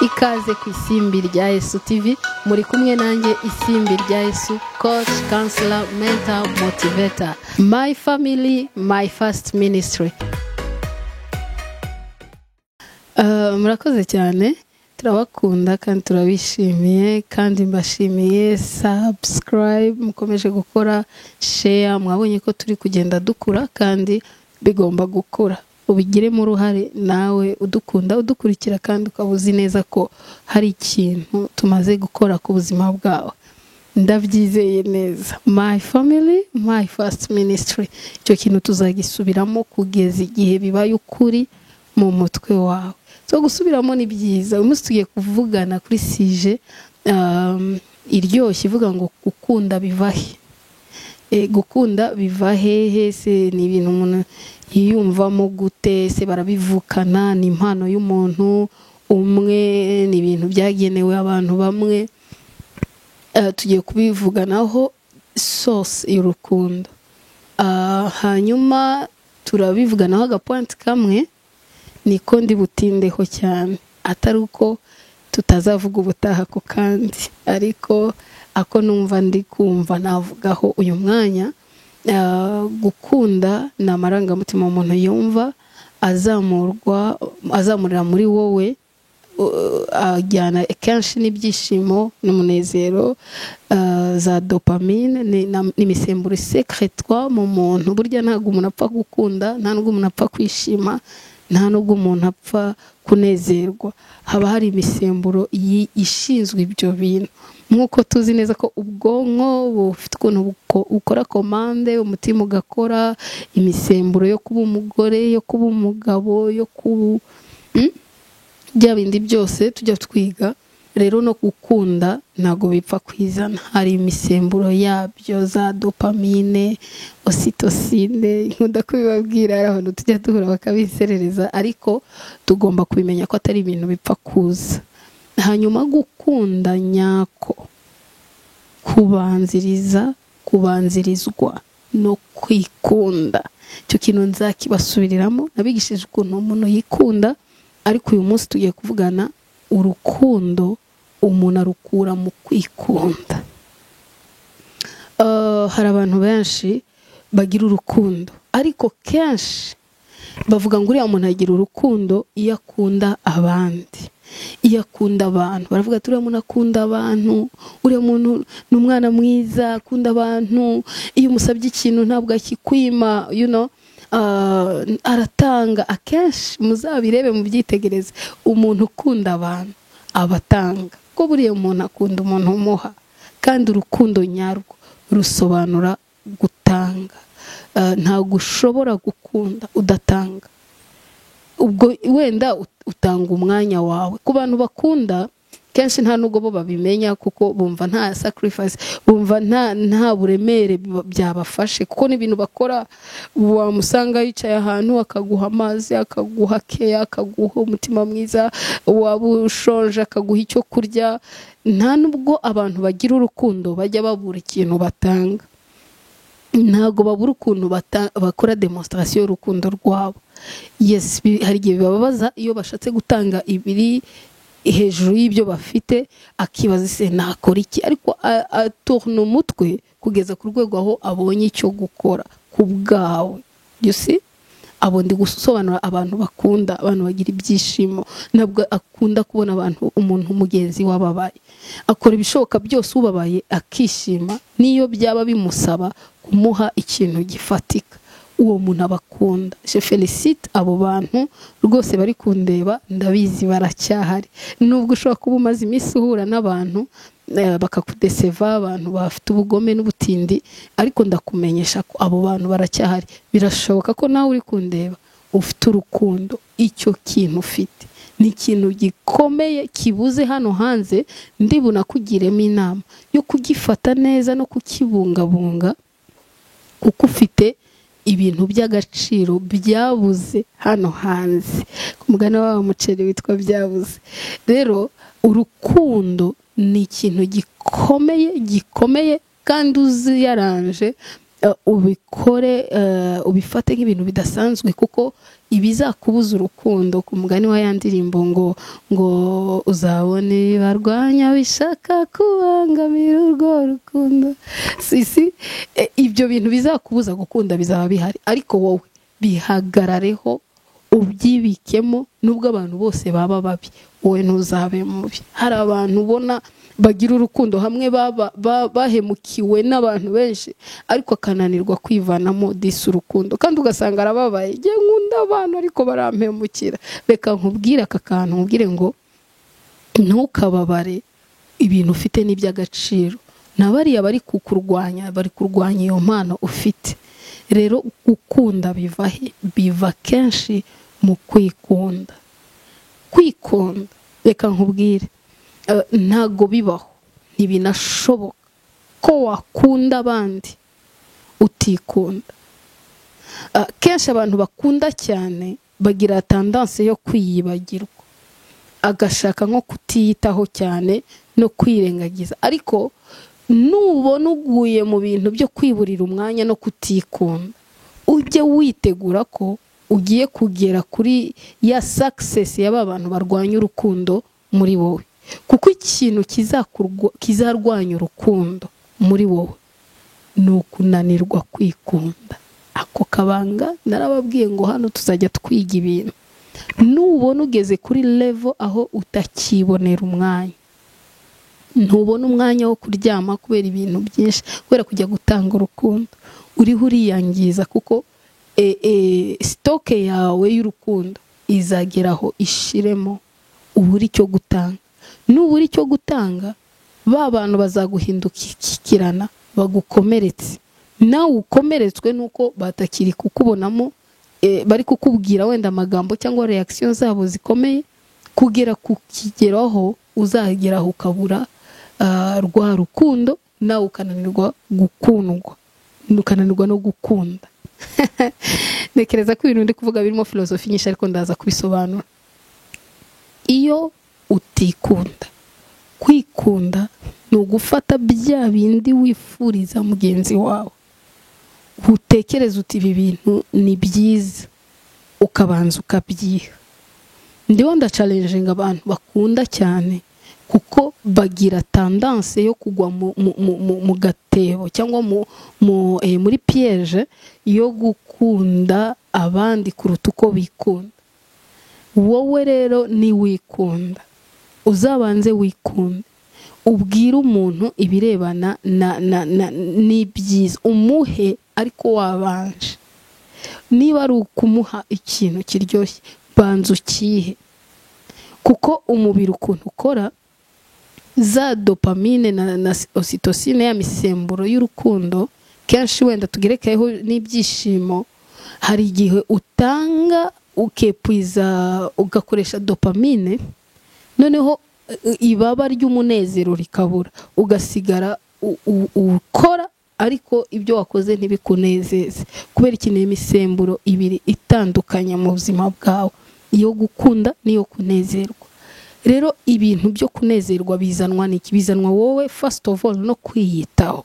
ikaze ku isimbi rya Yesu TV, muri kumwe nanjye isimbi rya Yesu, coach, counselor, mentor, motivator. My family, my first ministry. Murakoze cyane, turabakunda kandi turabishimiye, kandi mbashimiye subscribe, mukomeje gukora share, mwabonye ko turi kugenda dukura kandi bigomba gukura. Ubigiremo uruhare nawe udukunda, udukurikira kandi ukabuzi neza ko hari ikintu tumaze gukora ku buzima bwawe. Ndabyizeye neza. My family, my first ministry. Icyo kintu tuzagisubiramo kugeza igihe bibaye ukuri mu mutwe wawe. So gusubiramo ni byiza. Umunsi tugiye kuvugana kuri sije iryoshye ivuga ngo gukunda bivahe. Gukunda biva hehe? Se ni ibintu umuntu yiyumvamo gute? Se barabivukana? Ni impano y'umuntu umwe? Ni ibintu byagenewe abantu bamwe? Tugiye kubivuganaho source y'urukundo. Hanyuma turabivuganaho agapoint kamwe, niko ndi butindeho cyane, atari uko tutazavuga ubutaha ko kandi, ariko ako numva ndi kumva navugaho uyu mwanya. Gukunda ni amarangamutima umuntu yumva azamurira muri wowe, ajyana kenshi n'ibyishimo n'umunezero, za dopamine n'imisemburo secretwa mu muntu. Burya ntabwo umuntu apfa gukunda, nta nubwo umuntu apfa kwishima, nta nubwo umuntu apfa kunezerwa. Haba hari imisemburo ishinzwe ibyo bintu. Nkuko tuzi neza ko ubwonko bufite ukuntu ukora komande, umutima ugakora, imisemburo yo kuba umugore, yo kuba umugabo, yo kuba bya bindi byose tujya twiga. Rero no gukunda ntago bipfa kwizana, hari imisemburo yabyo, za dopamine, ocytocine, nkunda kubibabwira, ari abantu tujya duhura bakabiserereza, ariko tugomba kubimenya ko atari ibintu bipfa kuza. Hanyuma gukunda nyako kubanzirizwa no kwikunda. Icyo kintu nzakibasubiriramo, nabigishije ukuntu umuntu yikunda, ariko uyu munsi tugiye kuvugana urukundo umuntu arukura mu kwikunda. Hari abantu benshi bagira urukundo, ariko kenshi bavuga ngo uriya muntu agira urukundo iyo akunda abandi, iyo akunda abantu. Baravuga ati uriya muntu akunda abantu, uriya muntu ni umwana mwiza, akunda abantu, iyo umusabye ikintu ntabwo akikwima, aratanga. Akenshi muzabirebe mu byitegereze, umuntu ukunda abantu abatanga, ko buriya umuntu akunda umuntu umuha, kandi urukundo nyarwo rusobanura gutanga. Ntabwo ushobora gukunda udatanga. Ubwo wenda utanga umwanya wawe. Ku bantu bakunda kenshi nta nubwo bo babimenya, kuko bumva nta sacrifice, bumva nta buremere byabafashe, kuko n'ibintu bakora. Wamusanga yicaye ahantu akaguha amazi, akaguha keya, akaguha umutima mwiza, waba ushonje akaguha icyo kurya. Nta nubwo abantu bagira urukundo bajya babura ikintu batanga. Ntago babura ukuntu bakora demonstration y'urukundo rwabo. Yes, hari igihe bibabaza iyo bashatse gutanga ibiri hejuru y'ibyo bafite, akibaza se nakora iki, ariko aturna umutwe kugeza ku rwego aho abonye icyo gukora ku bwawe. You see, abo ndi gusobanura abantu bakunda, abantu bagira ibyishimo. Ntabwo akunda kubona umuntu mugenzi wababaye, akora ibishoboka byose ubabaye akishima, niyo byaba bimusaba kumuha ikintu gifatika. Uwo muntu abakunda. Je félicite abo bantu rwose bari kundeba, ndabizi baracyahari. Nubwo ushobora kuba umaze iminsi uhura n'abantu bakakudeseva, abantu bafite ubugome n'ubutindi, ariko ndakumenyesha ko abo bantu baracyahari. Birashoboka ko nawe uri kundeba ufite urukundo. Icyo kintu ufite ni ikintu gikomeye kibuze hano hanze. Ndibuna kugiremo inama yo kugifata neza no kukibungabunga, kuko ufite ibintu by'agaciro byabuze hano hanze. Ku mugani wa muceri witwa byabuze. Rero urukundo ni ikintu gikomeye kandi uziyaranje ubikore, ubifate nk'ibintu bidasanzwe, kuko ibizakubuza urukundo, ku mugani wa yandirimbo ngo uzabone barwanya bishaka kubangamira urwo rukundo. Ibyo bintu bizakubuza gukunda bizaba bihari, ariko wowe bihagarareho, ubyibikemo. Nubwo abantu bose baba babi, wowe ntuzabe mubi. Hari abantu ubona bagira urukundo hamwe bahemukiwe n'abantu benshi, ariko akananirwa kwivanamo disi urukundo, kandi ugasanga arababaye, ngiye nkunda abantu ariko barampemukira. Reka nkubwire aka kantu, nkubwire ngo ntukababare, ibintu ufite n'iby'agaciro. Nabariya bari kukurwanya, bari kurwanya iyo mpano ufite. Rero gukunda biva he? Biva kenshi mu kwikunda. Kwikunda, reka nkubwire, ntago bibaho, ntibinashoboka ko wakunda abandi utikunda. Kenshi abantu bakunda cyane bagira tendance yo kwiyibagirwa, agashaka nko kutiyitaho cyane no kwirengagiza. Ariko nubona uguye mu bintu byo kwiburira umwanya no kutikunda, ujye witegura ko ugiye kugera kuri ya success y'aba bantu barwanya urukundo muri wowe. Kuko ikintu kizarwanya urukundo muri wowe ni ukunanirwa kwikunda. Ako kabanga narababwiye ngo hano tuzajya twiga ibintu. Nubona ugeze kuri level aho utakibonera umwanya, ntubona umwanya wo kuryama kubera ibintu byinshi, kubera kujya gutanga urukundo, uriho uriyangiza. Kuko stoke yawe y'urukundo izageraho ishiremo uburi cyo gutanga. Nuburi cyo gutanga, ba bantu bazaguhindukirana bagukomeretse. Nawe ukomeretswe nuko batakiri kukubonamo, bari kukubwira wenda amagambo cyangwa reaction zabo zikomeye, kugera ku kigeraho uzageraho ukabura rwa rukundo, nawe ukananirwa gukundwa, ukananirwa no gukunda. Nekereza ko ibintu ndi kuvuga birimo filosofi nyinshi, ariko ndaza kubisobanura. Iyo utikunda, kwikunda ni ugufata bya bindi wifuriza mugenzi wawe, utekereza uti ibi bintu ni byiza, ukabanza ukabyiha. Ndiho ndachallenginga abantu bakunda cyane, kuko bagira tendance yo kugwa mu gatebo cyangwa muri piège yo gukunda abandi kuruta uko bikunda. Wowe rero ni wikunda, uzabanze wikunde, ubwire umuntu ibirebana n'ibyiza, umuhe ariko wabanje. Niba ari ukumuha ikintu kiryoshye, banza ukihe. Kuko umubiri ukuntu ukora, za dopamine na ocytocine ya misemburo y'urukundo, kenshi wenda tugerekeyeho n'ibyishimo, hari igihe utanga ukepwiza, ugakoresha dopamine, noneho ibaba ry'umunezero rikabura, ugasigara ukora ariko ibyo wakoze ntibikunezeze, kubera ikintu imisemburo ibiri itandukanye mu buzima bwawe, iyo gukunda niyo kunezerwa. Rero ibintu byo kunezerwa bizanwa n'iki? Bizanwa wowe first of all no kwiyitaho.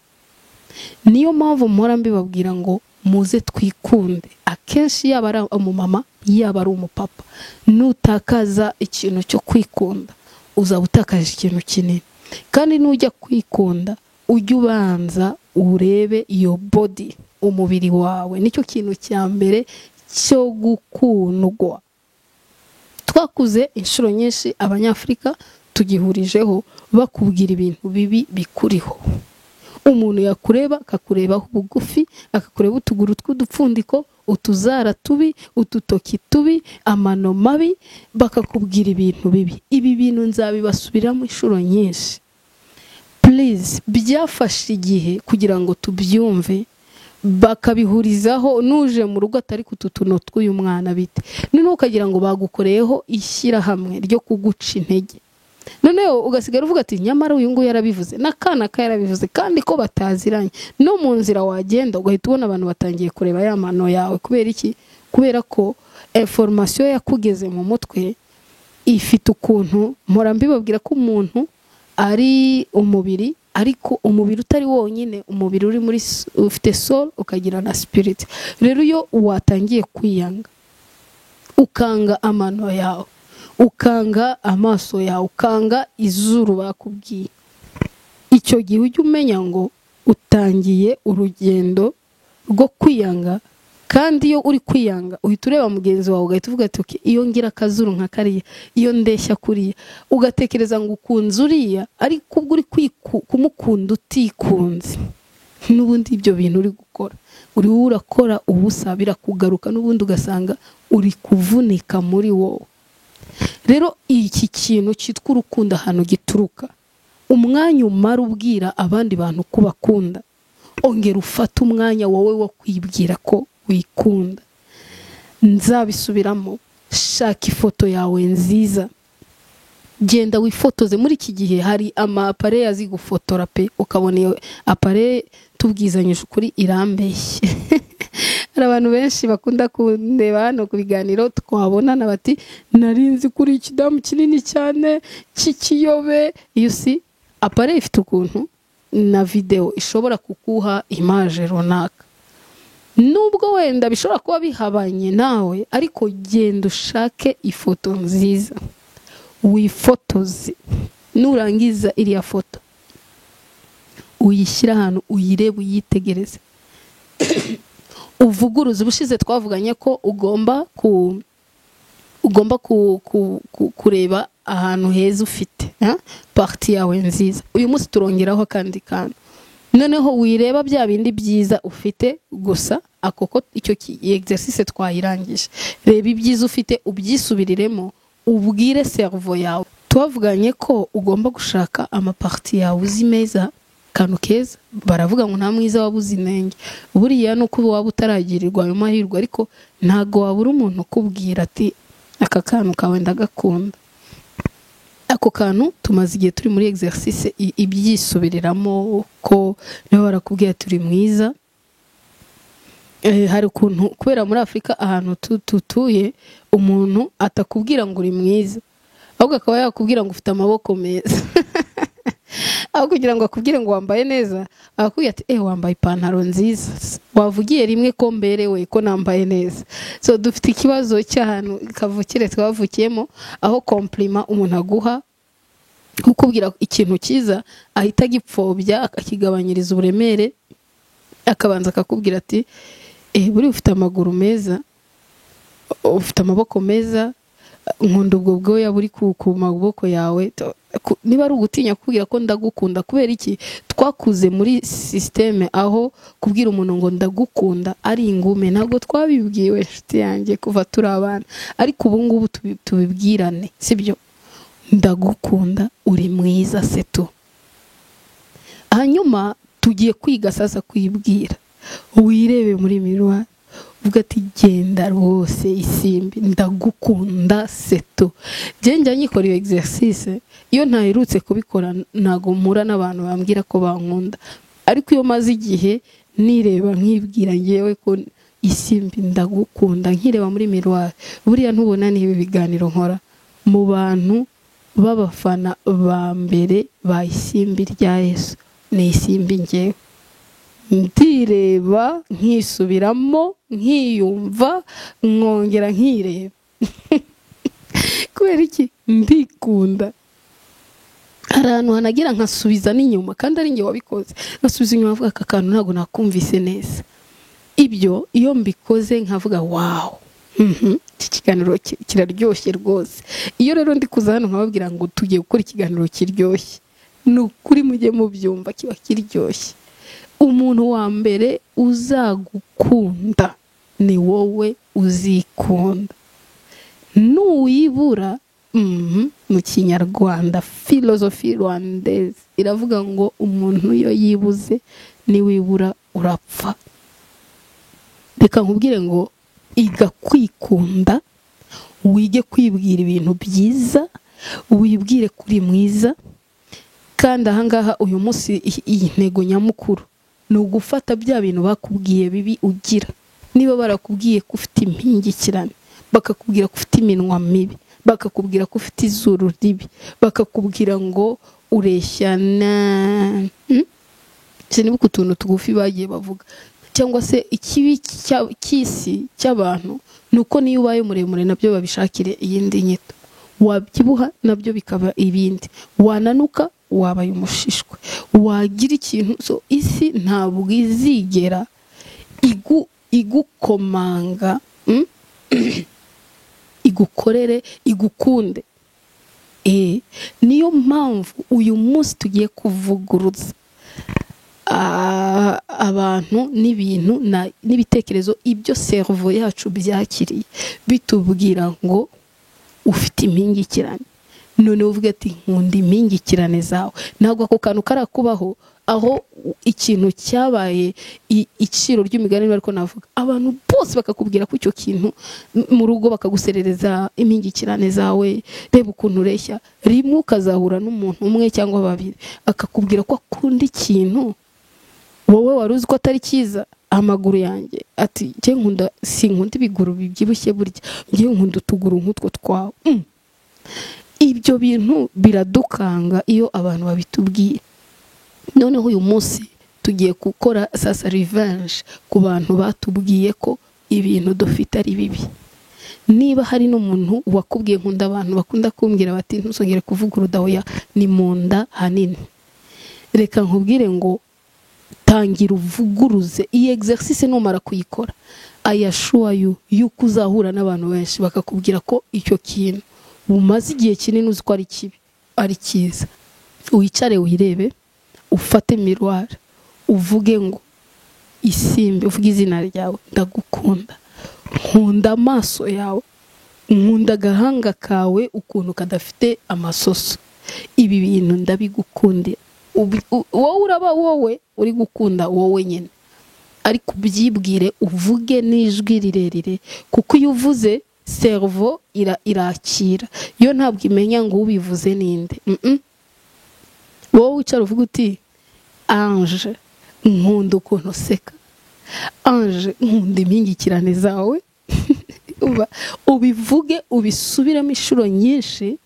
Niyo mpamvu mpora mbibabwira ngo muze twikunde. Akenshi yaba ari umumama, yaba ari umupapa, nutakaza ikintu cyo kwikunda, uzaba utakaje ikintu kinini. Kandi nujya kwikunda, ujye ubanza urebe iyo body, umubiri wawe. Nicyo kintu cya mbere cyo gukundwa. Twakuze inshuro nyinshi Abanyafrika tugihurijeho bakubwira ibintu bibi bikuriho. Umuntu yakureba akakurebaho ubugufi, akakureba utuguru tw'udupfundiko, utuzara tubi, ututoki tubi, amano mabi, bakakubwira ibintu bibi. Ibi bintu nzabibasubiramo inshuro nyinshi. Please, byafashe igihe kugira ngo tubyumve, bakabihurizaho. Nuje mu rugo atari kututuno tw'uyu mwana bite, noneho ukagira ngo bagukoreyeho ishyirahamwe ryo kuguca intege. Noneho ugasigara uvuga ati nyamara uyu nguyu yarabivuze, n'akana ka yarabivuze, kandi ko bataziranye. No mu nzira wagenda ugahita ubona abantu batangiye kureba ya mano yawe. Kubera iki? Kubera ko information yakugeze mu mutwe ifite ukuntu. Mpora mbibabwira ko umuntu ari umubiri, ariko umubiri utari wonyine, umubiri uri muri ufite soul ukagira na spirit. Rero iyo watangiye kwiyanga, ukanga amano yawe, ukanga amaso yawe, ukanga izuru bakubwiye, icyo gihe ujye umenya ngo utangiye urugendo rwo kwiyanga. Kandi iyo uri kwiyanga uhita ureba mugenzi wawe ugahita uvuga ati okay, iyo ngira akazuru nka kariya, iyo ndeshya kuriya, ugatekereza ngo ukunze uriya, ariko ubwo uri kumukunda utikunze, n'ubundi ibyo bintu uri gukora uri urakora ubusa, birakugaruka n'ubundi ugasanga uri kuvunika muri wowe. Rero iki kintu cyitwa urukundo ahantu gituruka, umwanya umara ubwira abandi bantu ko bakunda, ongera ufata umwanya wowe wo kwibwira ko wikunda. Nzabisubiramo, shaka ifoto yawe nziza, genda wifotoze. Muri iki gihe hari amapare azi gufotora pe, ukabona iyo apare tubwizanyije ukuri irambeshye. Hari abantu benshi bakunda kundeba hano ku biganiro twabonana bati narinzi kuri ikidamu kinini cyane cy'ikiyobe. You see, apare ifite ukuntu na video ishobora kukuha image runaka, nubwo wenda bishobora kuba bihabanye nawe, ariko genda ushake ifoto nziza wifotoze. Nurangiza iriya foto uyishyira ahantu, uyirebe, uyitegereze, uvuguruze. Ubushize twavuganye ko ugomba kureba ahantu heza ufite, parti yawe nziza. Uyu munsi turongeraho kandi kantu, noneho wireba bya bindi byiza ufite gusa, akoko icyo exercice twayirangije. Reba ibyiza ufite ubyisubiriremo, ubwire cerveau yawe. Twavuganye ko ugomba gushaka amaparti yawe uzi meza, kantu keza. Baravuga ngo nta mwiza wabuze inenge. Buriya nuko waba utaragirirwa ayo mahirwe, ariko ntago wabura umuntu ukubwira ati aka kantu kawe ndagakunda. Ako kantu tumaze igihe turi muri exercice ibyisubiriramo, ko niba barakubwira turi mwiza. Hari ukuntu kubera muri Afrika ahantu tutuye, umuntu atakubwira ngo uri mwiza, ahubwo akaba yakubwira ngo ufite amaboko meza. Aho kugira ngo akubwire ngo wambaye neza, akubwira ati wambaye ipantaro nziza, wavugiye rimwe ko mberewe ko nambaye neza. So dufite ikibazo cy'ahantu kavukire twavukiyemo, aho compliment umuntu aguha kukubwira ikintu cyiza ahita gipfobya, akakigabanyiriza uburemere, akabanza akakubwira ati buri ufite amaguru meza, ufite amaboko meza, nkunda ubwo bwoya buri ku maboko yawe. Niba ari ugutinya kubwira ko ndagukunda, kubera iki twakuze muri systeme aho kubwira umuntu ngo ndagukunda ari ingume. Ntabwo twabibwiwe nshuti yanjye kuva turi abana, ariko ubu ngubu tubibwirane, sibyo? Ndagukunda, uri mwiza, setu. Hanyuma tugiye kwiga sasa kwibwira. Wirebe muri miroir, uvuga ati genda rwose isimbi, ndagukunda, setu. Njya nyikora iyo exercice, iyo ntaherutse kubikora ntago mpura n'abantu bambwira ko bankunda, ariko iyo maze igihe nireba nkibwira ngewe ko isimbi ndagukunda, nkireba muri miroir. Buriya ntubona ni ibi biganiro nkora mu bantu b'abafana ba mbere ba isimbi rya Yesu, ni isimbi ngewe. Ndireba, nkisubiramo, nkiyumva, nkongera nkireba. Kubera iki? Ndikunda. Hari ahantu hanagira nkasubiza n'inyuma, kandi ari nge wabikoze. Nkasubiza inyuma avuga aka kantu ntabwo nakumvise neza. Ibyo iyo mbikoze nkavuga wow, iki kiganiro kiraryoshye rwose. Iyo rero ndi kuza hano nkababwira ngo tugiye gukora ikiganiro kiryoshye, ni ukuri mujye mubyumva kiba kiryoshye. Umuntu wa mbere uzagukunda ni wowe uzikunda. Nuyibura, mu Kinyarwanda philosophy rwandaise iravuga ngo umuntu iyo yibuze niwibura urapfa. Reka nkubwire ngo iga kwikunda, wige kwibwira ibintu byiza, wibwire kuri mwiza. Kandi ahangaha uyu munsi intego nyamukuru ni ugufata bya bintu bakubwiye bibi ugira. Niba barakubwiye ko ufite impingikirane, bakakubwira ko ufite iminwa mibi, bakakubwira ko ufite izuru ribi, bakakubwira ngo ureshyana, sinibuka utuntu tugufi bagiye bavuga, cyangwa se ikibi cy'isi cy'abantu nuko niyo ubaye muremure nabyo babishakire iyindi nyito, wabyibuha nabyo bikaba ibindi, wananuka wabaye umushishwe, wagira ikintu. So isi ntabwo izigera igukomanga igukorere igukunde. Niyo mpamvu uyu munsi tugiye kuvuguruza abantu n'ibintu n'ibitekerezo ibyo cerveau yacu byakiriye bitubwira ngo ufite impingikirane, none uvuga ati nkunda impingikirane zawe. Ntabwo ako kantu karakubaho aho ikintu cyabaye iciro ry'imigani ariko navuga abantu bose bakakubwira ko icyo kintu mu rugo bakaguserereza impingikirane zawe, reba ukuntu ureshya. Rimwe ukazahura n'umuntu umwe cyangwa babiri akakubwira ko akunda ikintu wowe wari uzi ko atari cyiza. Amaguru yanjye ati njye nkunda, sinkunda ibiguru bibyibushye, burya njye nkunda utuguru nk'utwo twawe. Ibyo bintu biradukanga iyo abantu babitubwiye. Noneho uyu munsi tugiye gukora sasa revenge ku bantu batubwiye ko ibintu dufite ari bibi. Niba hari n'umuntu wakubwiye nkunda, abantu bakunda kumbwira bati ntuzongere kuvuga urudahoya ni mu nda hanini, reka nkubwire ngo tangira uvuguruze iyi exercice. Numara kuyikora I assure you yuko uzahura n'abantu benshi bakakubwira ko icyo kintu umaze igihe kinini uzi ko ari kibi ari cyiza. Wicare wirebe, ufate miroir, uvuge ngo Isimbi, uvuge izina ryawe, ndagukunda, nkunda amaso yawe, nkunda agahanga kawe ukuntu kadafite amasoso, ibi bintu ndabigukundira. Wowe uraba wowe uri gukunda wowe nyine, ariko ubyibwire, uvuge n'ijwi rirerire, kuko iyo uvuze cerveau irakira, yo ntabwo imenya ngo ubivuze ninde. Wowe wicara uvuga uti Ange nkunda ukuntu useka, Ange nkunda impingikirane zawe. Ubivuge ubisubiramo inshuro nyinshi,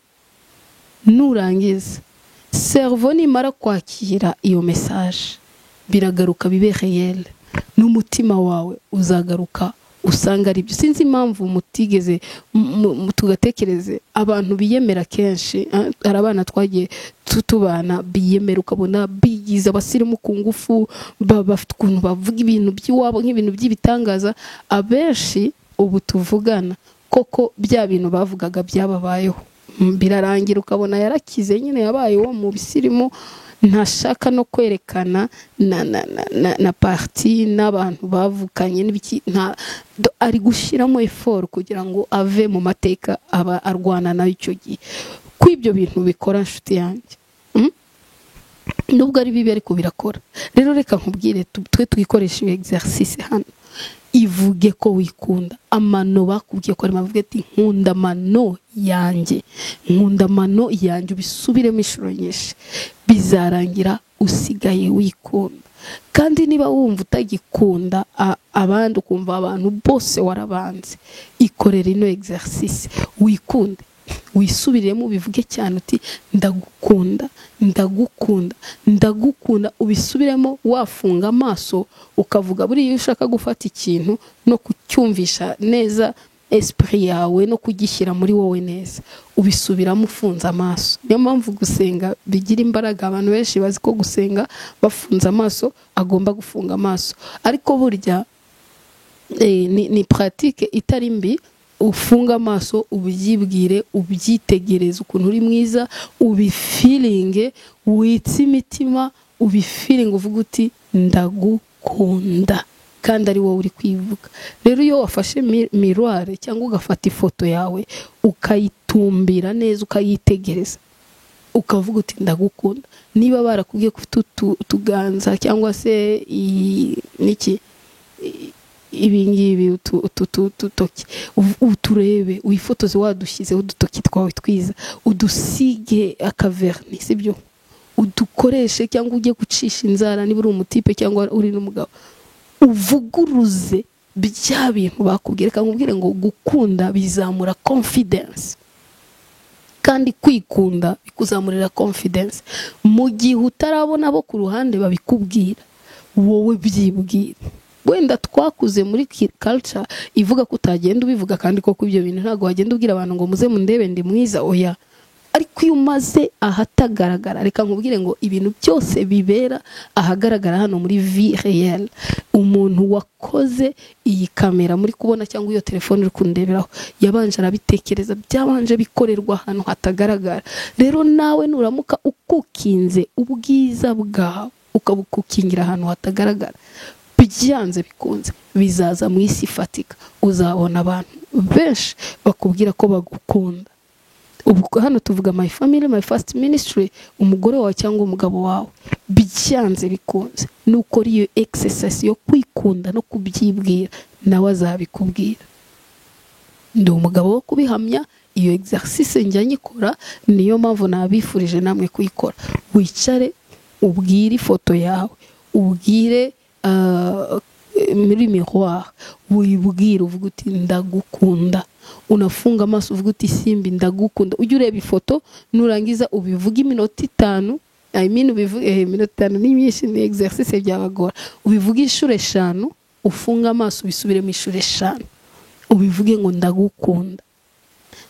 nurangiza cerveau nimara kwakira iyo message biragaruka bibe réel, n'umutima wawe uzagaruka usanga ari byo. Sinzi impamvu mutigeze tugatekereze abantu biyemera kenshi. Hari abana twagiye tutubana biyemera ukabona bigize abasirimu ku ngufu, bafite ukuntu bavuga ibintu by'iwabo nk'ibintu by'ibitangaza. Abenshi ubu tuvugana koko bya bintu bavugaga byababayeho, birarangira ukabona yarakize nyine, yabaye wo mu bisirimu, ntashaka no kwerekana na parti n'abantu bavukanye n'ibiki, ari gushiramo effort kugira ngo ave mu mateka aba arwana nayo icyo gihe. Ko ibyo bintu bikora nshuti yanjye, nubwo ari bibi ariko birakora. Rero reka nkubwire, twe twikoresha iyo exercice hano. Ivuge ko wikunda. Amano bakubwiye ko ari mavuge ati nkunda amano yanjye, nkunda amano yanjye, ubisubiremo inshuro nyinshi, bizarangira usigaye wikunda. Kandi niba wumva utagikunda abandi, ukumva abantu bose warabanze, ikorera ino exercice, wikunde, wisubiremo, bivuge cyane uti ndagukunda, ndagukunda, ndagukunda. Ubisubiremo wafunga amaso ukavuga. Buri iyo ushaka gufata ikintu no kucyumvisha neza esprit yawe no kugishyira muri wowe neza, ubisubiramo ufunze amaso. Niyo mpamvu gusenga bigira imbaraga. Abantu benshi bazi ko gusenga bafunze amaso, agomba gufunga amaso, ariko burya ni pratique itari mbi. Ufunga amaso, ubyibwire, ubyitegereze ukuntu uri mwiza, ubifeelinge, witse imitima, ubifeelinge, uvuga uti ndagukunda, kandi ari wowe uri kwivuga. Rero iyo wafashe miroir cyangwa ugafata ifoto yawe ukayitumbira neza, ukayitegereza, ukavuga uti ndagukunda. Niba barakubwiye ko ufite utuganza cyangwa se niki ibingibi ututoki, uturebe, wifotoze wadushyizeho udutoki twawe twiza, udusige akaverni, sibyo, udukoreshe, cyangwa ujye gucisha inzara niba uri umutipe cyangwa uri n'umugabo, uvuguruze bya bintu bakubwira. Nkubwire ngo gukunda bizamura confidence, kandi kwikunda bikuzamurira confidence. Mu gihe utarabona abo ku ruhande babikubwira, wowe byibwira. wenda twakuze muri culture ivuga ko utagenda ubivuga, kandi koko ibyo bintu ntabwo wagenda ubwira abantu ngo muze mundebe ndi mwiza, oya. Ariko iyo umaze ahatagaragara, reka nkubwire ngo ibintu byose bibera ahagaragara hano muri vie réelle. Umuntu wakoze iyi kamera muri kubona cyangwa iyo telefone uri kundeberaho yabanje arabitekereza, byabanje bikorerwa ahantu hatagaragara. Rero nawe nuramuka ukukinze ubwiza bwawe ukabukukingira ahantu hatagaragara, byanze bikunze bizaza mu isi ifatika. Uzabona abantu benshi bakubwira ko bagukunda. Ubu hano tuvuga my family, my first ministry, umugore wawe cyangwa umugabo wawe, byanze bikunze nuko iyo exercise yo kwikunda no kubyibwira nawe azabikubwira. Ndi umugabo wo kubihamya, iyo exercise njya nyikora, niyo mpamvu nabifurije namwe kuyikora. Wicare ubwire ifoto yawe, ubwire muri miroir, wibwira uvuga uti ndagukunda. Unafunga amaso uvuga uti simbi ndagukunda. Ujye ureba ifoto, nurangiza ubivuga iminota 5. Ubivuga iminota 5 ni myinshi, ni exercice byabagora. Ubivuga inshuro 5, ufunga amaso ubisubire mu inshuro 5, ubivuge ngo ndagukunda,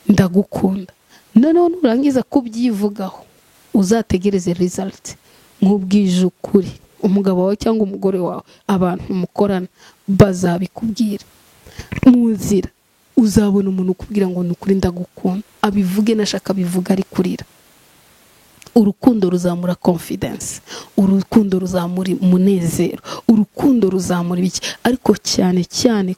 ndagukunda. Noneho nurangiza kubyivugaho, uzategereze result. Nkubwije ukuri, umugabo wawe cyangwa umugore wawe, abantu mukorana bazabikubwira. Muzira uzabona umuntu ukubwira ngo nukuri ndagukunda, abivuge nashaka bivuga ari kurira. Urukundo ruzamura confidence, urukundo ruzamura umunezero, urukundo ruzamura ibiki. Ariko cyane cyane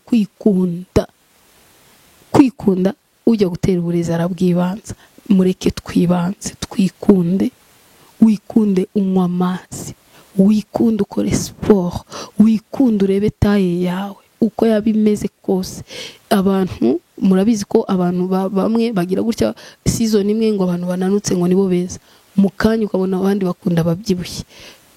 kwikunda ujya gutera uburezi arabwibanza. Mureke twibanze, twikunde. Wikunde, unywa amazi, wikunde ukore sport, wikunde urebe taye yawe uko yabimeze kose. Abantu murabizi ko abantu bamwe bagira gutya season imwe ngo abantu bananutse ngo nibo beza, mukanya ukabona abandi bakunda babyibushye.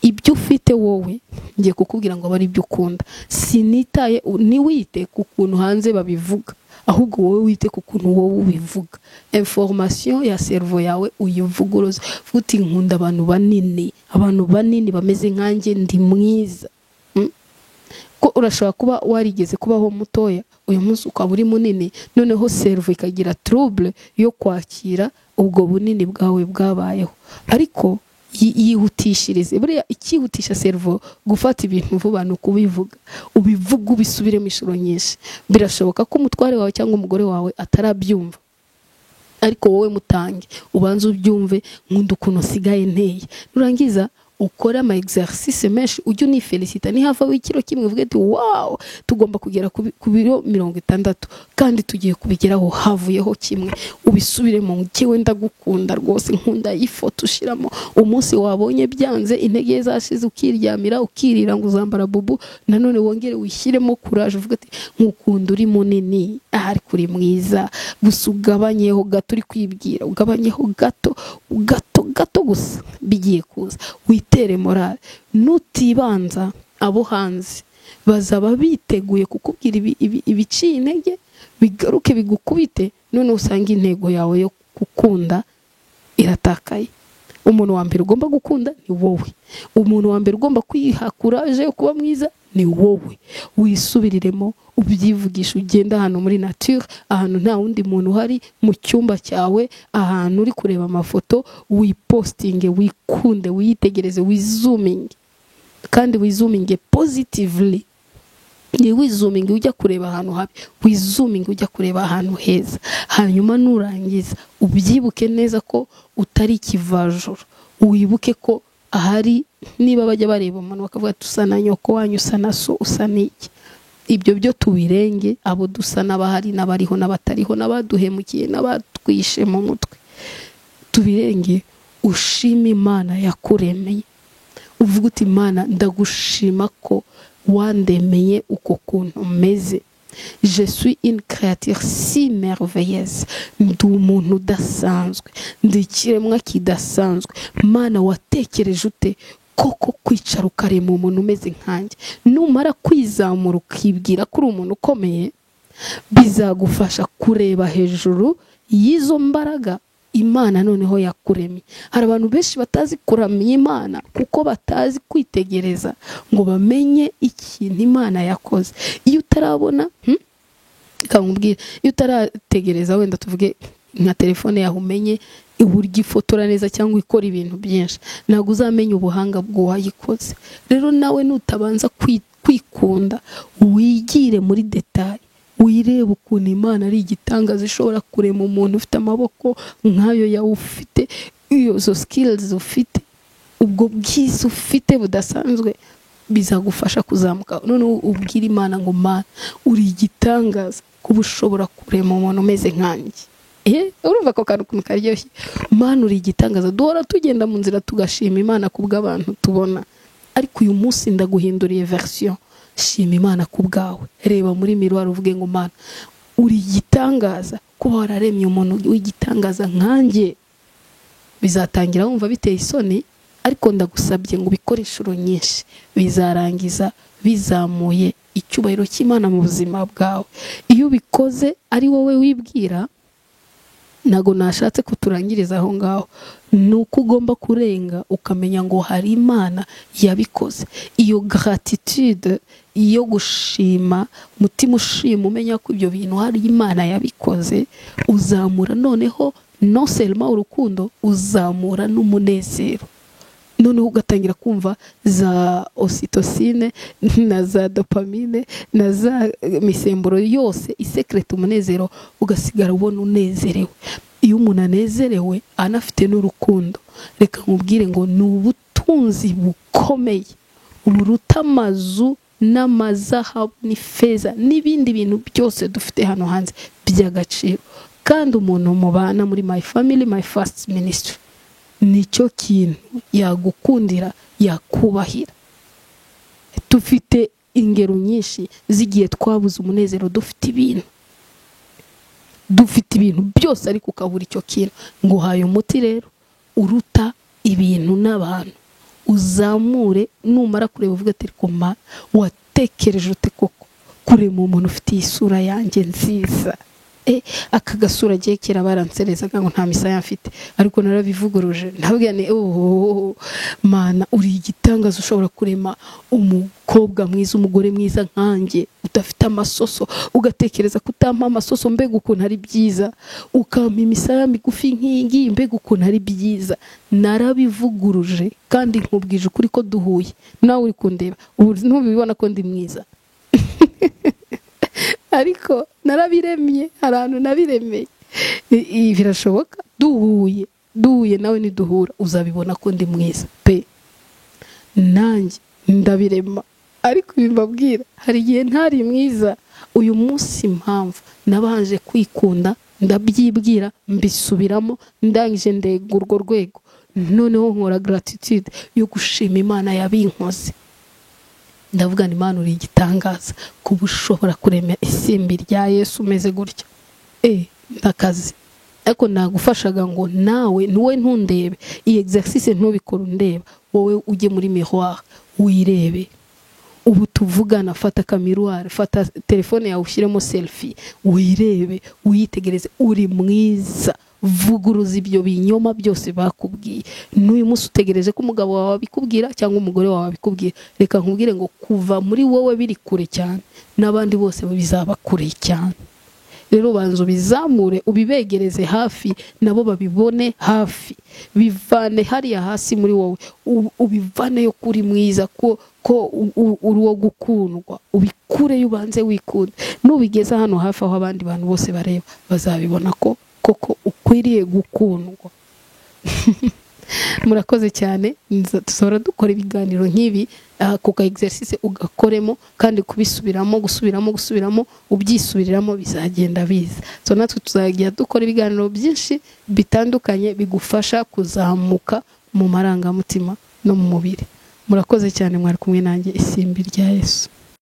Ibyo ufite wowe ngiye kukubwira ngo bari ibyo ukunda. Sinitaye ni wite ku kuntu hanze babivuga, ahubwo wowe wite ku kuntu wowe ubivuga. Information ya cerveau yawe uyivuguruza. Futi nkunda abantu banini bameze nkanjye, ndi mwiza. Ko urashobora kuba warigeze kubaho mutoya, uyu munsi ukaba uri munini, noneho cerveau ikagira trouble yo kwakira ubwo bunini bwawe bwabayeho. Ariko yihutishirize. Buriya ikihutisha cerveau gufata ibintu vuba no kubivuga. Ubivuga ubisubire mu inshuro nyinshi. Birashoboka ko umutware wawe cyangwa umugore wawe atarabyumva, ariko wowe mutange ubanze ubyumve. Nkunda ukuntu sigaye nteye. Nurangiza ukora ama exercice menshi, ujye unifelicita. Ni hava w'ikiro kimwe uvuge ati wow, tugomba kugera ku biro 60 kandi tugiye kubigeraho havuyeho kimwe. Ubisubire mu cyewe ndagukunda rwose, nkunda ifoto ushiramo. Umunsi wabonye byanze, intege zashize, ukiryamira ukirira ngo uzambara bubu, nanone wongere wishyiremo courage uvuga ati nkukunda, uri munini, ahari kuri mwiza. Gusa ugabanyeho gato, uri kwibwira ugabanyeho gato gusa, bigiye kuza. Witere morale. Nutibanza abo hanze bazaba biteguye kukubwira ibiciye intege, bigaruke bigukubite, none usanga intego yawe yo gukunda iratakaye. Umuntu wa mbere ugomba gukunda ni wowe. Umuntu wa mbere ugomba kwiha courage yo kuba mwiza ni wowe. Wisubiriremo, ubyivugisha, ugenda ahantu muri nature, ahantu nta wundi muntu uhari, mu cyumba cyawe, ahantu uri kureba amafoto, wipostinge, wikunde, witegereze, wizooming. Kandi wizooming positively. Ni wizooming ujya kureba ahantu habi, wizooming ujya kureba ahantu heza. Hanyuma nurangiza ubyibuke neza ko utari ikivajuru. Wibuke ko ahari, niba bajya bareba umuntu bakavuga tusa na nyoko wanyu, usa na so, usa n'iki. Ibyo byo tubirenge. Abo dusa n'abahari n'abariho n'abatariho, n'abaduhemukiye n'abatwishe mu mutwe, tubirenge. Ushima Imana yakuremeye, uvuga uti Imana ndagushima ko wandemeye uko kuntu meze. Je suis une créature si merveilleuse. Ndi umuntu udasanzwe, ndi ikiremwa kidasanzwe. Mana, watekereje ute koko kwicara ukarema umuntu umeze nkanjye? Numara kwizamura ukibwira ko uri umuntu ukomeye, bizagufasha kureba hejuru y'izo mbaraga Imana noneho yakuremye. Hari abantu benshi batazi kuramya Imana kuko batazi kwitegereza ngo bamenye ikintu Imana yakoze. Iyo utarabona kamubwira, iyo utarategereza wenda tuvuge nka telefone yawe umenye uburyo ifotora neza cyangwa ikora ibintu byinshi, ntabwo uzamenya ubuhanga bw'uwayikoze. Rero nawe nutabanza kwikunda, wigire muri detail, wirebe ukuntu Imana ari igitangaza, ishobora kurema umuntu ufite amaboko nk'ayo yawe ufite, izo skills ufite, ubwo bwiza ufite budasanzwe, bizagufasha kuzamuka. None ubwira Imana ngo Mana uri igitangaza kuba ushobora kurema umuntu umeze nkanjye. Urumva ko kantu karyoshye. Mana uri igitangaza. Duhora tugenda mu nzira tugashima Imana kubw'abantu tubona, ariko uyu munsi ndaguhinduriye version. Shima Imana kubwawe. Reba muri miroir uvuge ngo Mana uri igitangaza kuba wararemye umuntu w'igitangaza nkanjye. Bizatangira wumva biteye isoni, ariko ndagusabye ngo bikore inshuro nyinshi, bizarangiza bizamuye icyubahiro cy'Imana mu buzima bwawe. Iyo ubikoze ari wowe wibwira, ntago nashatse kuturangiriza aho ngaho, nuko ugomba kurenga ukamenya ngo hari Imana yabikoze. Iyo gratitude iyo gushima, mutima ushima umenya ko ibyo bintu hari Imana yabikoze, uzamura noneho non seulement urukundo, uzamura n'umunezero. Noneho ugatangira kumva za ocytocine na za dopamine na za misemburo yose isekreta umunezero, ugasigara ubona unezerewe. Iyo umuntu anezerewe anafite n'urukundo, reka nkubwire ngo ni ubutunzi bukomeye buruta amazu n'amazahabu n'ifeza n'ibindi bintu byose dufite hano hanze by'agaciro. Kandi umuntu mubana muri My Family My First Ministry, nicyo kintu yagukundira, yakubahira. Dufite ingero nyinshi zigiye twabuze umunezero, dufite ibintu byose ariko ukabura icyo kintu. Ngo haye umuti rero uruta ibintu n'abantu, uzamure. Numara kureba uvuga ati ariko ma watekereje ute koko kurema umuntu ufite isura yanjye nziza. Aka gasura giye kera baranserezaga ngo nta misaya mfite, ariko narabivuguruje. Ntabwo ne Mana uri igitangaza, ushobora kurema umukobwa mwiza, umugore mwiza nkanjye udafite amasoso, ugatekereza kutampa amasoso, mbega ukuntu ari byiza, ukampa imisaya migufi nk'ingi, mbega ukuntu ari byiza. Narabivuguruje kandi nkubwije ukuri ko duhuye, nawe uri kundeba ubu ntubibona ko ndi mwiza. Ariko narabiremye, ahantu nabiremeye. Birashoboka duhuye nawe niduhura uzabibona ko ndi mwiza pe. Nanjye ndabirema, ariko bimbabwira hari igihe ntari mwiza. Uyu munsi impamvu nabanje kwikunda, ndabyibwira, mbisubiramo, ndangije ndega urwo rwego. Noneho nkora gratitude yo gushima Imana yabinkoze. Ndavuga ni Imana uri igitangaza kuba ushobora kurema isimbi rya Yesu umeze gutya. Ndakazi. Ariko nagufashaga ngo nawe ntundebe, iyi exercice ntubikora undeba, wowe ujye muri miroir wirebe. Ubu tuvugana, fata kamiroir, fata telefone yawe ushyiremo selfie, wirebe, uyitegereze, uri mwiza. Vuguruza ibyo binyoma byose bakubwiye. N'uyu munsi utegereje ko umugabo wawe abikubwira cyangwa umugore wawe abikubwira. Reka nkubwire ngo kuva muri wowe biri kure cyane, n'abandi bose bizaba kure cyane. Rero banzo bizamure, ubibegereze hafi, nabo babibone hafi. Bivane hariya hasi muri wowe, ubivane yo kuri mwiza, ko uri wo gukundwa, ubikure yubanze wikunda. Nubigeza hano hafi aho abandi bantu bose bareba, bazabibona ko koko ukwiriye gukundwa. Murakoze cyane. Tuzora dukora ibiganiro nk'ibi, kuko exercice ugakoremo kandi gusubiramo ubyisubiriramo bizagenda biza. So natwe tuzagiye dukora ibiganiro byinshi bitandukanye bigufasha kuzamuka mu marangamutima no mu mubiri. Murakoze cyane, mwari kumwe nanjye Isimbi rya Yesu.